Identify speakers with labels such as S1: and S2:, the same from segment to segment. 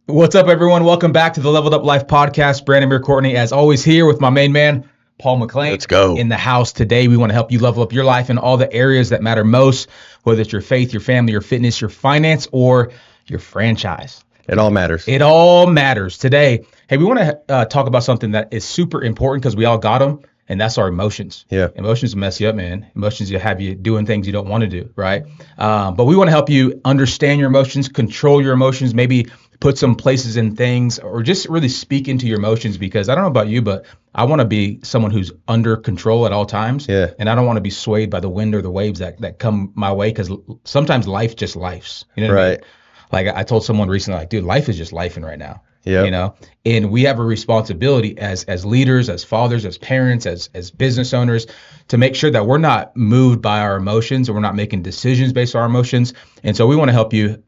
S1: What's up, everyone? Welcome back to the Leveled Up Life podcast. Branamier, Courtney, as always, here with my main man, Paul McClain.
S2: Let's go.
S1: In the house today. We want to help you level up your life in all the areas that matter most, whether it's your faith, your family, your fitness, your finance, or your franchise.
S2: It all matters.
S1: It all matters. Today, hey, we want to talk about something that is super important because we all got them, and that's our emotions.
S2: Yeah.
S1: Emotions mess you up, man. Emotions will have you doing things you don't want to do, right? But we want to help you understand your emotions, control your emotions, maybe put some places in things, or just really speak into your emotions, because I don't know about you, but I want to be someone who's under control at all times.
S2: Yeah.
S1: And I don't want to be swayed by the wind or the waves that come my way, because sometimes life just lifes. You know what I mean? Like I told someone recently, like, dude, life is just lifing right now.
S2: Yeah.
S1: You know, and we have a responsibility as leaders, as fathers, as parents, as business owners, to make sure that we're not moved by our emotions, or we're not making decisions based on our emotions. And so we want to help you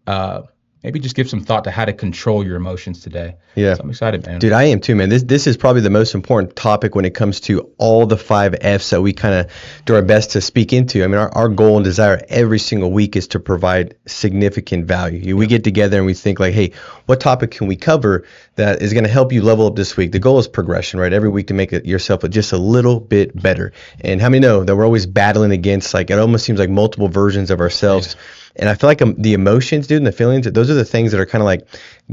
S1: maybe just give some thought to how to control your emotions today.
S2: Yeah.
S1: So I'm excited, man.
S2: Dude, I am too, man. This is probably the most important topic when it comes to all the 5 F's that we kind of do our best to speak into. I mean, our goal and desire every single week is to provide significant value. We get together and we think like, hey, what topic can we cover that is going to help you level up this week? The goal is progression, right? Every week to make yourself just a little bit better. And how many know that we're always battling against, like, it almost seems like multiple versions of ourselves. Yeah. And I feel like the emotions, dude, and the feelings, those are the things that are kind of like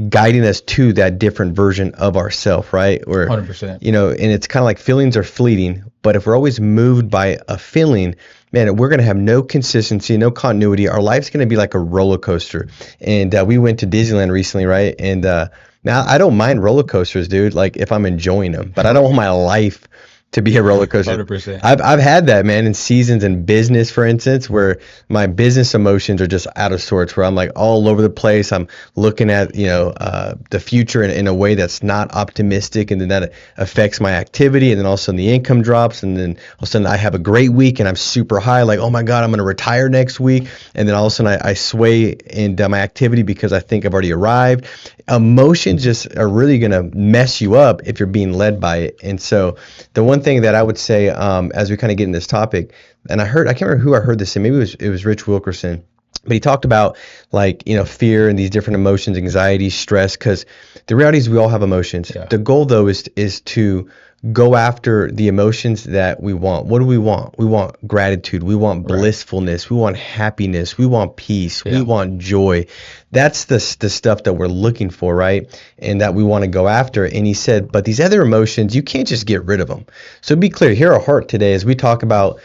S2: guiding us to that different version of ourself, right? Where,
S1: 100%.
S2: You know, and it's kind of like feelings are fleeting, but if we're always moved by a feeling, man, we're going to have no consistency, no continuity. Our life's going to be like a roller coaster. And we went to Disneyland recently, right? And now I don't mind roller coasters, dude, like if I'm enjoying them, but I don't want my life to be a roller coaster.
S1: 100%.
S2: I've had that, man, in seasons in business, for instance, where my business emotions are just out of sorts, where I'm like all over the place. I'm looking at, the future in a way that's not optimistic, and then that affects my activity, and then all of a sudden the income drops, and then all of a sudden I have a great week and I'm super high, like, oh my God, I'm going to retire next week, and then all of a sudden I sway in my activity because I think I've already arrived. Emotions just are really going to mess you up if you're being led by it. And so the one thing that I would say as we kind of get in this topic, and I can't remember who I heard this in, maybe it was Rich Wilkerson, but he talked about, like, fear and these different emotions, anxiety, stress, because the reality is we all have emotions. Yeah. The goal, though, is to go after the emotions that we want. What do we want? We want gratitude. We want blissfulness. We want happiness. We want peace. Yeah. We want joy. That's the stuff that we're looking for, right? And that we want to go after. And he said, but these other emotions, you can't just get rid of them. So be clear, hear our heart today as we talk about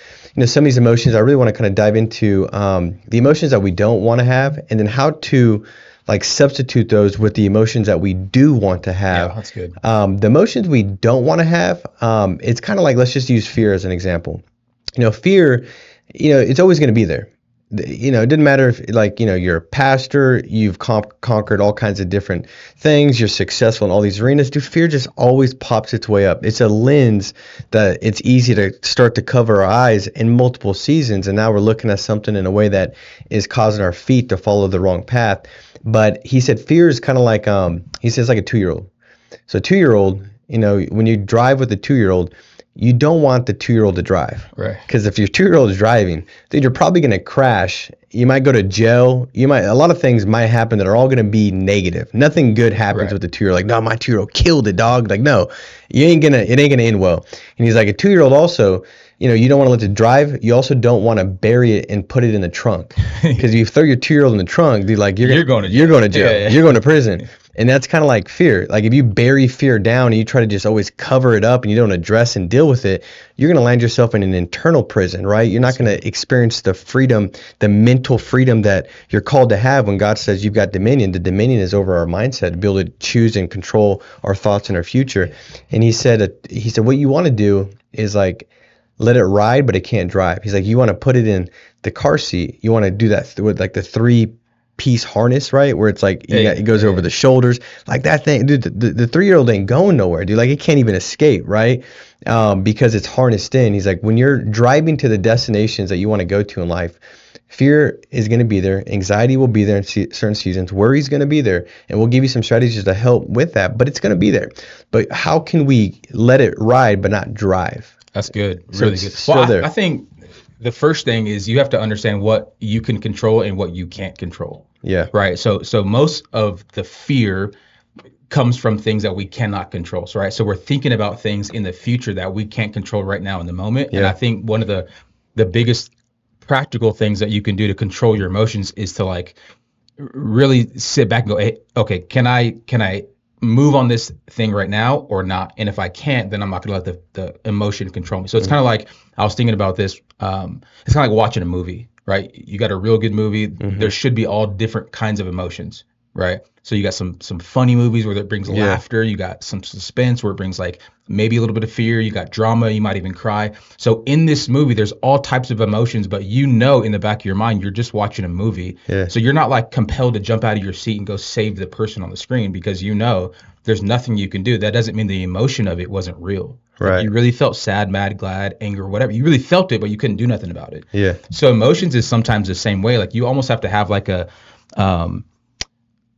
S2: some of these emotions. I really want to kind of dive into the emotions that we don't want to have, and then how to substitute those with the emotions that we do want to have.
S1: Yeah, that's good.
S2: The emotions we don't want to have, it's kind of like, let's just use fear as an example. Fear, it's always going to be there. It doesn't matter if, you're a pastor, you've conquered all kinds of different things, you're successful in all these arenas. Dude, fear just always pops its way up. It's a lens that it's easy to start to cover our eyes in multiple seasons, and now we're looking at something in a way that is causing our feet to follow the wrong path. But he said fear is kind of like, he says, like a 2-year-old. So a 2-year-old, when you drive with a 2-year-old, you don't want the 2-year-old to drive.
S1: Right.
S2: Because if your 2-year-old is driving, then you're probably going to crash. You might go to jail. A lot of things might happen that are all going to be negative. Nothing good happens with the 2-year-old. Like, no, my 2-year-old killed a dog. Like, no, it ain't gonna end well. And he's like, a 2-year-old also, you don't want to let it drive. You also don't want to bury it and put it in the trunk. Because if you throw your 2-year-old in the trunk, dude, like, you're going to jail. Yeah. You're going to prison. And that's kind of like fear. Like, if you bury fear down and you try to just always cover it up and you don't address and deal with it, you're going to land yourself in an internal prison, right? You're not going to experience the freedom, the mental freedom that you're called to have when God says you've got dominion. The dominion is over our mindset, to be able to choose and control our thoughts and our future. And he said, what you want to do is, like, let it ride, but it can't drive. He's like, you want to put it in the car seat. You want to do that with, like, the 3-piece harness, right? Where it's like, it goes over the shoulders, like that thing, dude. The 3-year-old ain't going nowhere, dude. Like, it can't even escape, right? Because it's harnessed in. He's like, when you're driving to the destinations that you want to go to in life, fear is going to be there. Anxiety will be there in certain seasons. Worry is going to be there, and we'll give you some strategies to help with that. But it's going to be there. But how can we let it ride but not drive?
S1: That's good. Really good. Well, I think the first thing is you have to understand what you can control and what you can't control.
S2: Yeah.
S1: Right. So most of the fear comes from things that we cannot control. So, right. So we're thinking about things in the future that we can't control right now in the moment. And I think one of the biggest practical things that you can do to control your emotions is to like really sit back and go, hey, okay, can I move on this thing right now or not? And if I can't, then I'm not gonna let the emotion control me. So it's kind of like, I was thinking about this. It's kind of like watching a movie, right? You got a real good movie. There should be all different kinds of emotions, right? So you got some funny movies where it brings laughter. You got some suspense where it brings like maybe a little bit of fear. You got drama. You might even cry. So in this movie, there's all types of emotions, but in the back of your mind, you're just watching a movie.
S2: Yeah.
S1: So you're not like compelled to jump out of your seat and go save the person on the screen because there's nothing you can do. That doesn't mean the emotion of it wasn't real.
S2: Right.
S1: Like you really felt sad, mad, glad, anger, whatever. You really felt it, but you couldn't do nothing about it.
S2: Yeah.
S1: So emotions is sometimes the same way. Like you almost have to have like a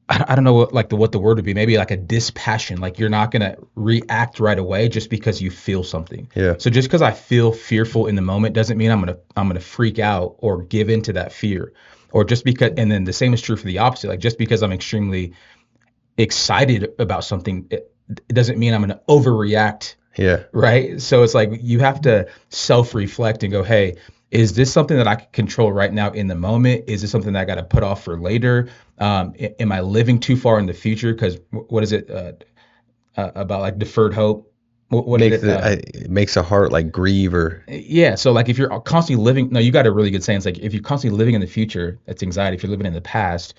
S1: I don't know what the word would be. Maybe like a dispassion. Like you're not gonna react right away just because you feel something.
S2: Yeah.
S1: So just because I feel fearful in the moment doesn't mean I'm gonna freak out or give into that fear. Or just because, and then the same is true for the opposite. Like just because I'm extremely excited about something, it doesn't mean I'm gonna overreact.
S2: Yeah.
S1: Right. So it's like you have to self-reflect and go, hey, is this something that I can control right now in the moment? Is this something that I got to put off for later? Am I living too far in the future? Because what is it about like deferred hope? What
S2: makes it makes a heart like grieve or
S1: yeah. So like if you're constantly living, no, you got a really good saying. It's like if you're constantly living in the future, that's anxiety. If you're living in the past,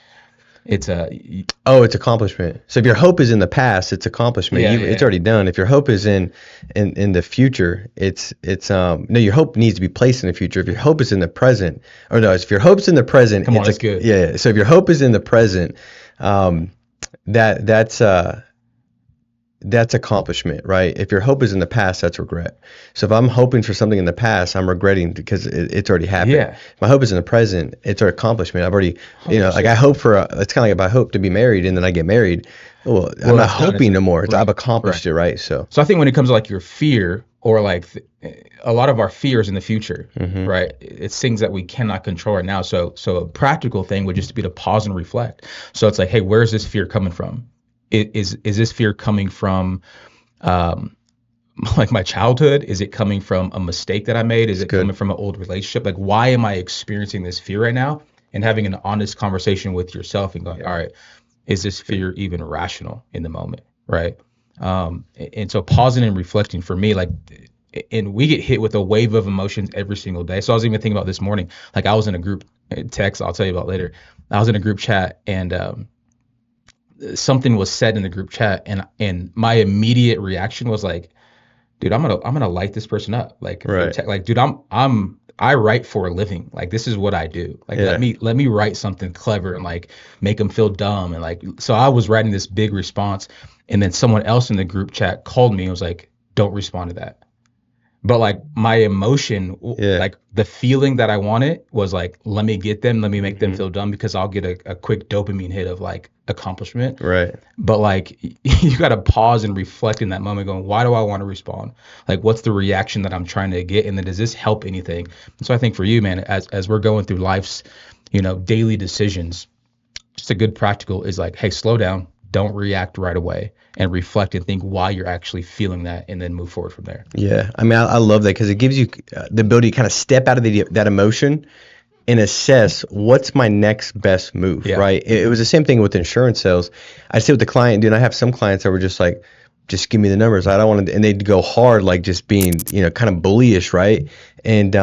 S1: it's
S2: it's accomplishment. So if your hope is in the past, it's accomplishment. It's already done. If your hope is in the future, it's no, your hope needs to be placed in the future. If your hope is in the present, or no, if your hope's in the present,
S1: come on, that's good.
S2: Yeah. So if your hope is in the present, that's accomplishment, right? If your hope is in the past, that's regret. So if I'm hoping for something in the past, I'm regretting because it's already happened.
S1: Yeah.
S2: If my hope is in the present, it's our accomplishment. I've already, like I hope for, it's kind of like if I hope to be married and then I get married, well I'm not hoping no more. I've accomplished it, right? So
S1: I think when it comes to like your fear or like a lot of our fears in the future, right? It's things that we cannot control right now. So a practical thing would just be to pause and reflect. So it's like, hey, where's this fear coming from? Is this fear coming from like my childhood? Is it coming from a mistake that I made? Is it coming from an old relationship? Like, why am I experiencing this fear right now? And having an honest conversation with yourself and going, all right, is this fear even rational in the moment? Right. And so pausing and reflecting for me, like, and we get hit with a wave of emotions every single day. So I was even thinking about this morning, like I was in a group text, I'll tell you about later. I was in a group chat and something was said in the group chat and my immediate reaction was like, dude, I'm gonna light this person up. Like,
S2: right.
S1: Like, dude, I write for a living. Like, this is what I do. Like, let me write something clever and like make them feel dumb. And like, so I was writing this big response and then someone else in the group chat called me and was like, don't respond to that. But like my emotion, like the feeling that I wanted was like, let me get them, let me make them feel dumb because I'll get a quick dopamine hit of like accomplishment.
S2: Right.
S1: But like you got to pause and reflect in that moment going, why do I want to respond? Like, what's the reaction that I'm trying to get? And then does this help anything? And so I think for you, man, as we're going through life's, daily decisions, just a good practical is like, hey, slow down. Don't react right away and reflect and think why you're actually feeling that and then move forward from there.
S2: Yeah. I mean, I love that because it gives you the ability to kind of step out of that emotion and assess what's my next best move, right? It was the same thing with insurance sales. I say with the client, dude, I have some clients that were just like, just give me the numbers. I don't want to, and they'd go hard, like just being, kind of bullyish, right? And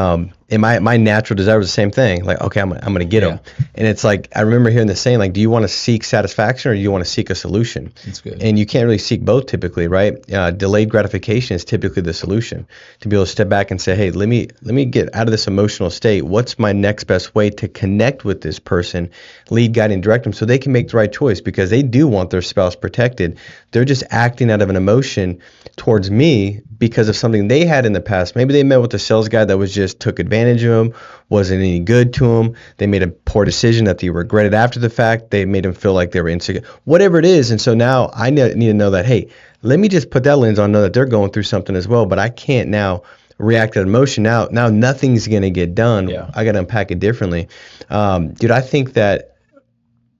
S2: my natural desire was the same thing. Like, okay, I'm gonna get them. And it's like, I remember hearing the saying, like, do you want to seek satisfaction or do you want to seek a solution?
S1: That's good.
S2: And you can't really seek both typically, right? Delayed gratification is typically the solution. To be able to step back and say, hey, let me get out of this emotional state. What's my next best way to connect with this person, lead, guide, and direct them so they can make the right choice because they do want their spouse protected. They're just acting out of an emotion towards me because of something they had in the past. Maybe they met with a sales guy that was just took advantage of them, wasn't any good to them. They made a poor decision that they regretted after the fact. They made them feel like they were insecure, whatever it is. And so now I need to know that, hey, let me just put that lens on, know that they're going through something as well, but I can't now react to emotion. Now nothing's going to get done.
S1: Yeah.
S2: I got to unpack it differently. Dude, I think that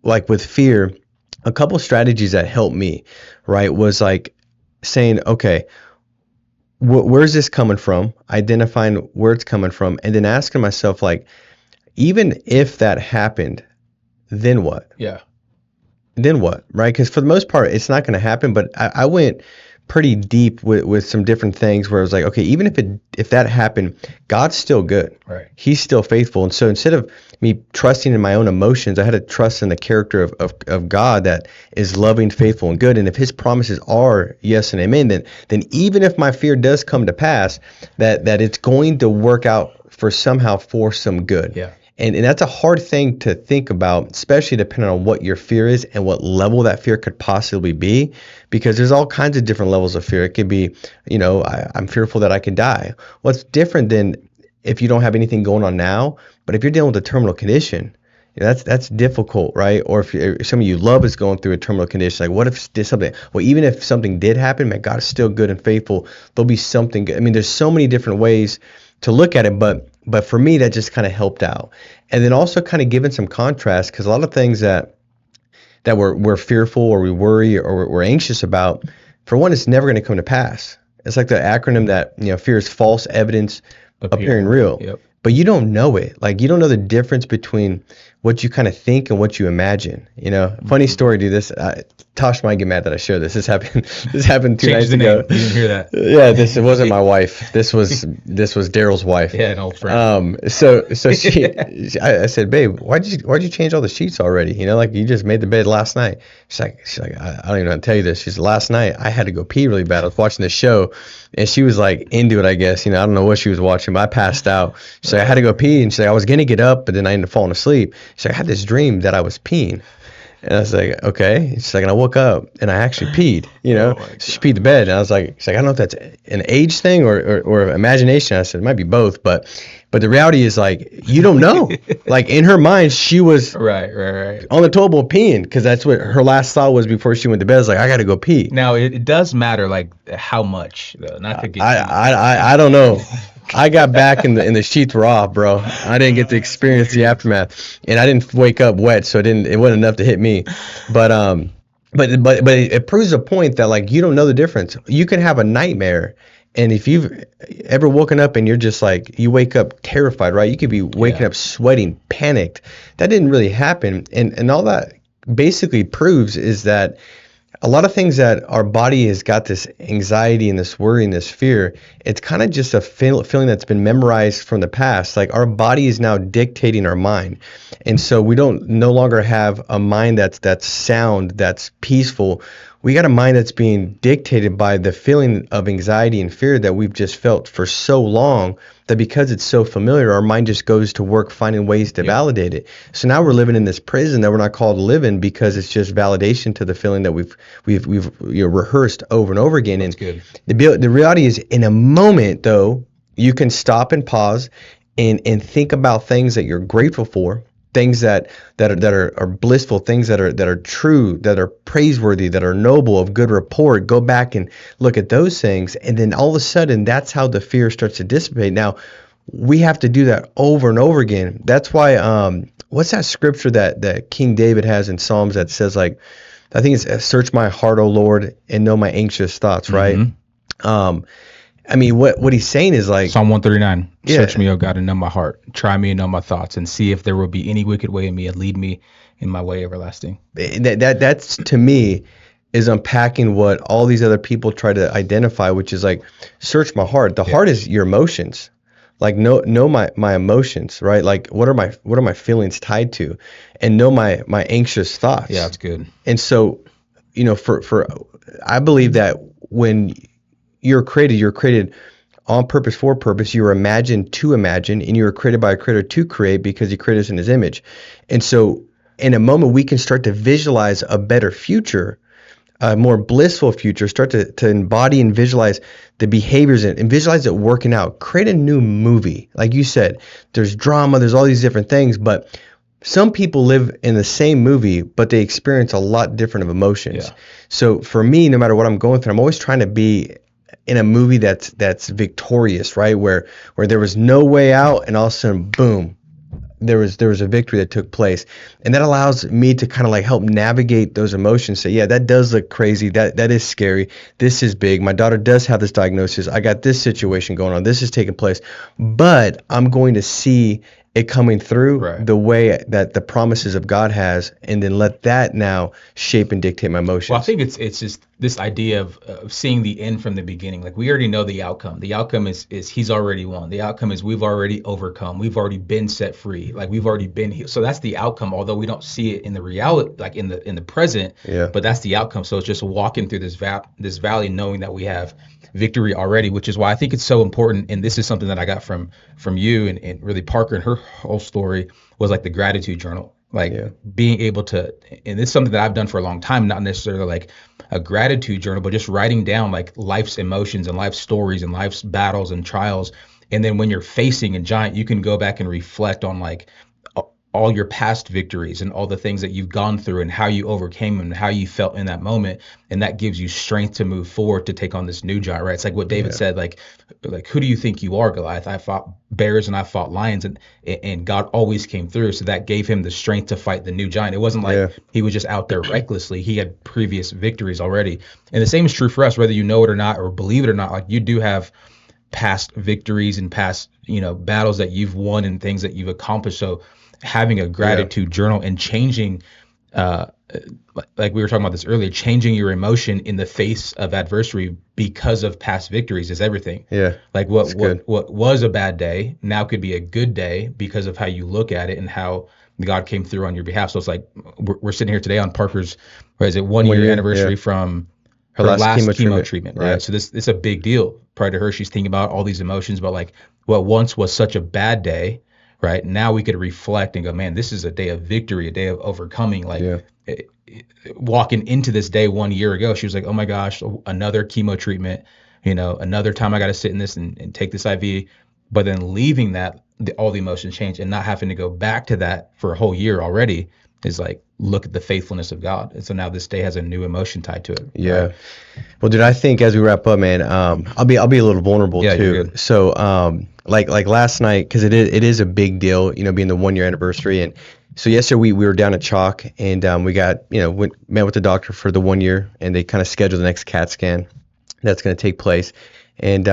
S2: like with fear, a couple strategies that helped me, right, was like saying, okay, where's this coming from? Identifying where it's coming from, and then asking myself, like, even if that happened, then what?
S1: Yeah.
S2: Then what, right? Because for the most part, it's not going to happen. But I went pretty deep with some different things where I was like, okay, even if that happened, God's still good.
S1: Right.
S2: He's still faithful. And so instead of me trusting in my own emotions, I had to trust in the character of God that is loving, faithful, and good. And if His promises are yes and amen, then even if my fear does come to pass, that it's going to work out for some good.
S1: Yeah.
S2: And that's a hard thing to think about, especially depending on what your fear is and what level that fear could possibly be, because there's all kinds of different levels of fear. It could be, I'm fearful that I could die. What's different than if you don't have anything going on now, but if you're dealing with a terminal condition, that's difficult, right? Or if somebody you love is going through a terminal condition, like what if there's something? Well, even if something did happen, man, God is still good and faithful. There'll be something good. I mean, there's so many different ways to look at it, but for me, that just kind of helped out. And then also kind of giving some contrast, because a lot of things that we're fearful or we worry or we're anxious about, for one, it's never going to come to pass. It's like the acronym that, fear is false evidence appearing real.
S1: Yep.
S2: But you don't know it. Like, you don't know the difference between what you kind of think and what you imagine. Funny story, dude. This Tosh might get mad that I share this. This happened 2 nights ago.
S1: You didn't hear that?
S2: Yeah, it wasn't my wife. This was Daryl's wife.
S1: Yeah, an old friend.
S2: So I said, babe, why'd you change all the sheets already? Like you just made the bed last night. She's like, I don't even know how to tell you this. She said, last night I had to go pee really bad. I was watching this show, and she was like into it, I guess. I don't know what she was watching, but I passed out. She's like, I had to go pee, and she's like, I was gonna get up, but then I ended up falling asleep. She's like, I had this dream that I was peeing. And I was like, okay. She's like, and I woke up and I actually peed, So she peed the bed. And I was like, she's like, I don't know if that's an age thing or imagination. I said, it might be both, but the reality is, like, you don't know. Like, in her mind, she was
S1: right
S2: on the toilet bowl peeing, because that's what her last thought was before she went to bed. I was like, I got to go pee.
S1: Now, it does matter, like, how much, though, not to get
S2: I don't know. I got back and the sheets were off, bro. I didn't get to experience the aftermath, and I didn't wake up wet, so it wasn't enough to hit me. But it proves a point that, like, you don't know the difference. You can have a nightmare, and if you've ever woken up and you're just like, you wake up terrified, right? You could be waking up sweating, panicked. That didn't really happen, and all that basically proves is that a lot of things that our body has got this anxiety and this worry and this fear, it's kind of just a feeling that's been memorized from the past. Like, our body is now dictating our mind. And so we don't no longer have a mind that's sound, that's peaceful. We got a mind that's being dictated by the feeling of anxiety and fear that we've just felt for so long, that because it's so familiar, our mind just goes to work finding ways to validate it. So now we're living in this prison that we're not called to live in, because it's just validation to the feeling that we've rehearsed over and over again.
S1: That's
S2: and
S1: good.
S2: The reality is, in a moment, though, you can stop and pause and think about things that you're grateful for, things that are blissful, things that are true, that are praiseworthy, that are noble, of good report. Go back and look at those things, and then all of a sudden, that's how the fear starts to dissipate. Now, we have to do that over and over again. That's why, what's that scripture that King David has in Psalms that says, like, I think it's, search my heart, O Lord, and know my anxious thoughts, right?
S1: Mm-hmm.
S2: I mean, what he's saying is, like,
S1: Psalm 139, search me, O God, and know my heart. Try me and know my thoughts, and see if there will be any wicked way in me, and lead me in my way everlasting.
S2: That's to me is unpacking what all these other people try to identify, which is like, search my heart. The heart is your emotions. Like, know my emotions, right? Like, what are my feelings tied to, and know my anxious thoughts.
S1: Yeah, that's good.
S2: And so, for I believe that when you're created on purpose, for purpose. You were imagined to imagine, and you were created by a creator to create, because he created us in his image. And so, in a moment, we can start to visualize a better future, a more blissful future, start to embody and visualize the behaviors and visualize it working out. Create a new movie. Like you said, there's drama, there's all these different things, but some people live in the same movie, but they experience a lot different of emotions.
S1: Yeah.
S2: So for me, no matter what I'm going through, I'm always trying to be in a movie that's victorious, right? Where there was no way out, and all of a sudden, boom, there was a victory that took place, and that allows me to kind of like help navigate those emotions. Say, yeah, that does look crazy. That is scary. This is big. My daughter does have this diagnosis. I got this situation going on. This is taking place, but I'm going to see it coming through
S1: Right.
S2: the way that the promises of God has, and then let that now shape and dictate my emotions.
S1: Well, I think it's just this idea of seeing the end from the beginning. Like we already know the outcome. The outcome is he's already won. The outcome is we've already overcome. We've already been set free. Like we've already been healed. So that's the outcome. Although we don't see it in the reality, like in the present.
S2: Yeah.
S1: But that's the outcome. So it's just walking through this valley, knowing that we have victory already, which is why I think it's so important. And this is something that I got from you and really Parker, and her whole story was like the gratitude journal. Like being able to, and it's something that I've done for a long time, not necessarily like a gratitude journal, but just writing down like life's emotions and life's stories and life's battles and trials. And then when you're facing a giant, you can go back and reflect on like all your past victories and all the things that you've gone through and how you overcame them and how you felt in that moment. And that gives you strength to move forward to take on this new giant, right? It's like what David said, like who do you think you are, Goliath? I fought bears and I fought lions, and God always came through. So that gave him the strength to fight the new giant. It wasn't like he was just out there recklessly. He had previous victories already. And the same is true for us, whether you know it or not, or believe it or not. Like you do have past victories and past, battles that you've won and things that you've accomplished. So having a gratitude journal and changing, like we were talking about this earlier, changing your emotion in the face of adversity because of past victories is everything.
S2: Yeah.
S1: Like what was a bad day now could be a good day because of how you look at it and how God came through on your behalf. So it's like we're sitting here today on Parker's, what is it, 1 year anniversary from her last chemo treatment, right? Yeah. So it's a big deal. Prior to her, she's thinking about all these emotions, but like what once was such a bad day, right? Now we could reflect and go, man, this is a day of victory, a day of overcoming. Like walking into this day 1 year ago, she was like, oh my gosh, another chemo treatment, another time I got to sit in this and take this IV. But then leaving that, all the emotions change, and not having to go back to that for a whole year already is like, look at the faithfulness of God. And so now this day has a new emotion tied to it.
S2: Yeah.
S1: Right?
S2: Well, dude, I think as we wrap up, man, I'll be a little vulnerable too. So, like last night, because it is a big deal, being the 1 year anniversary. And so yesterday we were down at Chalk, and we got, met with the doctor for the 1 year, and they kind of scheduled the next CAT scan that's going to take place. And,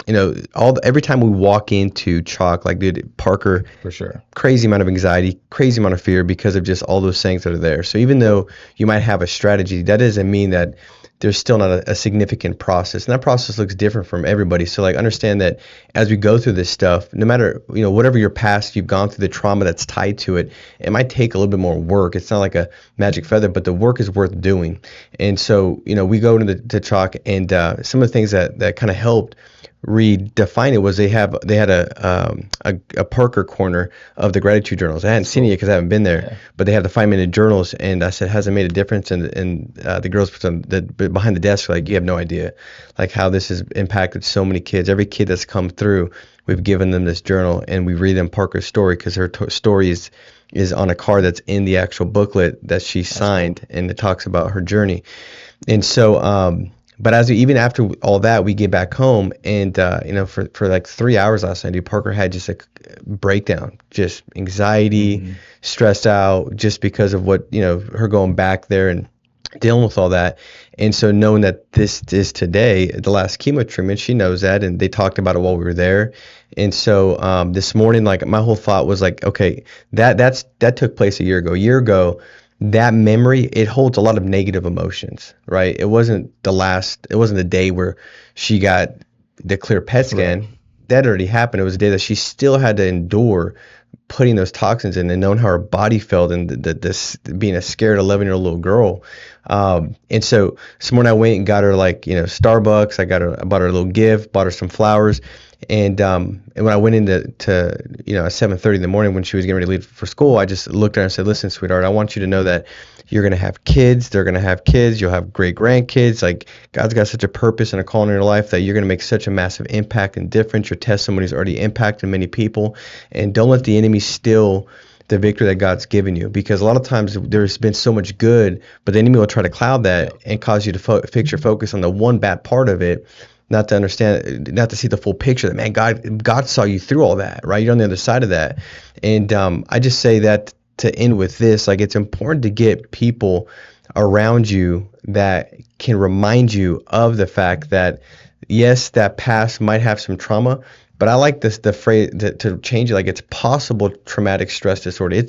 S2: every time we walk into Chalk, like, dude, Parker,
S1: for sure,
S2: crazy amount of anxiety, crazy amount of fear because of just all those things that are there. So even though you might have a strategy, that doesn't mean that there's still not a significant process. And that process looks different from everybody. So like, understand that as we go through this stuff, no matter, whatever your past, you've gone through the trauma that's tied to it, it might take a little bit more work. It's not like a magic feather, but the work is worth doing. And so, we go into the Chalk, and some of the things that kind of helped redefine it was they had a Parker corner of the gratitude journals. I hadn't seen it yet because I haven't been there, but they have the 5-minute journals, and I said, has it made a difference? And the girls behind the desk were like, you have no idea, like how this has impacted so many kids. Every kid that's come through, we've given them this journal, and we read them Parker's story, because her story is on a card that's in the actual booklet that she signed, and it talks about her journey. And so but even after all that, we get back home, and for like 3 hours last night, Parker had just a breakdown, just anxiety, stressed out, just because of what, her going back there and dealing with all that. And so knowing that this is today, the last chemo treatment, she knows that, and they talked about it while we were there. And so this morning, like, my whole thought was like, okay, that took place a year ago. That memory, it holds a lot of negative emotions, right? It wasn't the day where she got the clear PET scan. Right. That already happened. It was a day that she still had to endure putting those toxins in, and knowing how her body felt, and this being a scared 11-year-old little girl. And so this morning I went and got her, like, Starbucks. I bought her a little gift, bought her some flowers. And when I went into at 7:30 in the morning, when she was getting ready to leave for school, I just looked at her and said, listen, sweetheart, I want you to know that you're going to have kids. They're going to have kids. You'll have great grandkids. Like, God's got such a purpose and a calling in your life that you're going to make such a massive impact and difference. Your testimony's already impacted many people. And don't let the enemy steal the victory that God's given you, because a lot of times there's been so much good, but the enemy will try to cloud that and cause you to fix your focus on the one bad part of it. not to understand, not to see the full picture that, man, God saw you through all that, right? You're on the other side of that. And I just say that to end with this, like, it's important to get people around you that can remind you of the fact that, yes, that past might have some trauma, but I like the phrase to change it, like, it's possible traumatic stress disorder.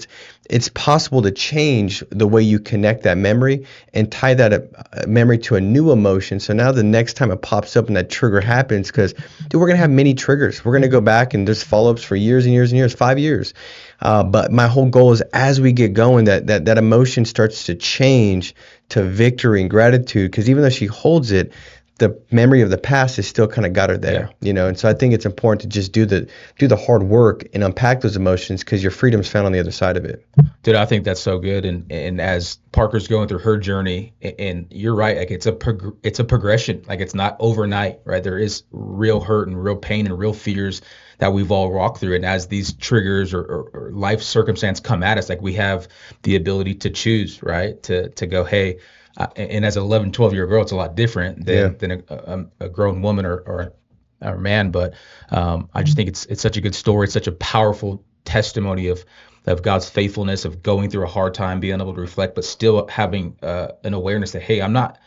S2: It's possible to change the way you connect that memory and tie that memory to a new emotion. So now the next time it pops up and that trigger happens, because, dude, we're gonna have many triggers. We're gonna go back and there's follow-ups for years and years and years, 5 years. But my whole goal is, as we get going, that emotion starts to change to victory and gratitude. Because even though she holds it, the memory of the past has still kind of got her there, And so I think it's important to just do the hard work and unpack those emotions, because your freedom's found on the other side of it.
S1: Dude, I think that's so good. And as Parker's going through her journey, and you're right, like, it's a progression. Like, it's not overnight, right? There is real hurt and real pain and real fears that we've all walked through. And as these triggers or life circumstance come at us, like, we have the ability to choose, right? To go, hey. And as an 11, 12-year girl, it's a lot different than a grown woman or man. But I just think it's such a good story. It's such a powerful testimony of God's faithfulness, of going through a hard time, being able to reflect, but still having an awareness that, hey, I'm not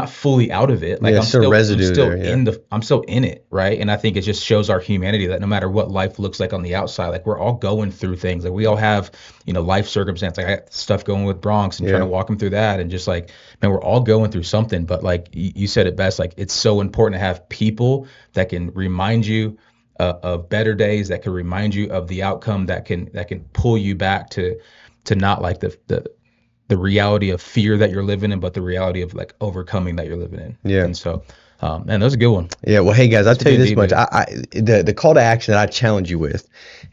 S1: fully out of it. Like, I'm still
S2: residue
S1: there, I'm still in it, right? And I think it just shows our humanity that no matter what life looks like on the outside, like, we're all going through things. Like, we all have, life circumstance. Like, I got stuff going with Bronx and trying to walk him through that, and just like, man, we're all going through something. But like you said it best, like, it's so important to have people that can remind you of better days, that can remind you of the outcome, that can pull you back to not like the reality of fear that you're living in, but the reality of, like, overcoming that you're living in.
S2: Yeah.
S1: And so, man, that was a good one.
S2: Yeah. Well, hey guys, I'll tell you this much. The call to action that I challenge you with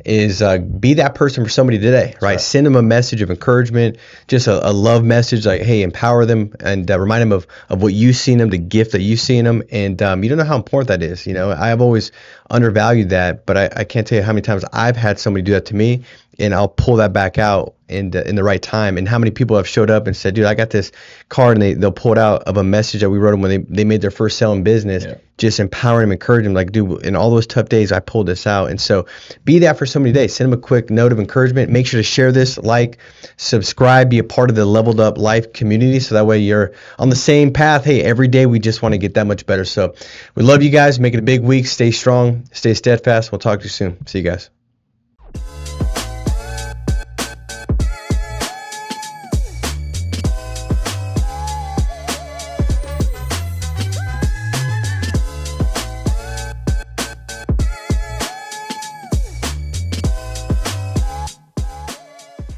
S2: is be that person for somebody today, right? Send them a message of encouragement, just a love message, like, hey, empower them and remind them of what you see in them, the gift that you see in them. And you don't know how important that is. I have always undervalued that, but I can't tell you how many times I've had somebody do that to me, and I'll pull that back out in the right time. And how many people have showed up and said, dude, I got this card, and they'll pull it out of a message that we wrote them when they made their first sale in business, just empowering them, encouraging them, like, dude, in all those tough days, I pulled this out. And so be that for somebody today. Send them a quick note of encouragement. Make sure to share this, like, subscribe, be a part of the Leveled Up Life community, so that way you're on the same path. Hey, every day we just want to get that much better. So we love you guys. Make it a big week. Stay strong, stay steadfast. We'll talk to you soon. See you guys.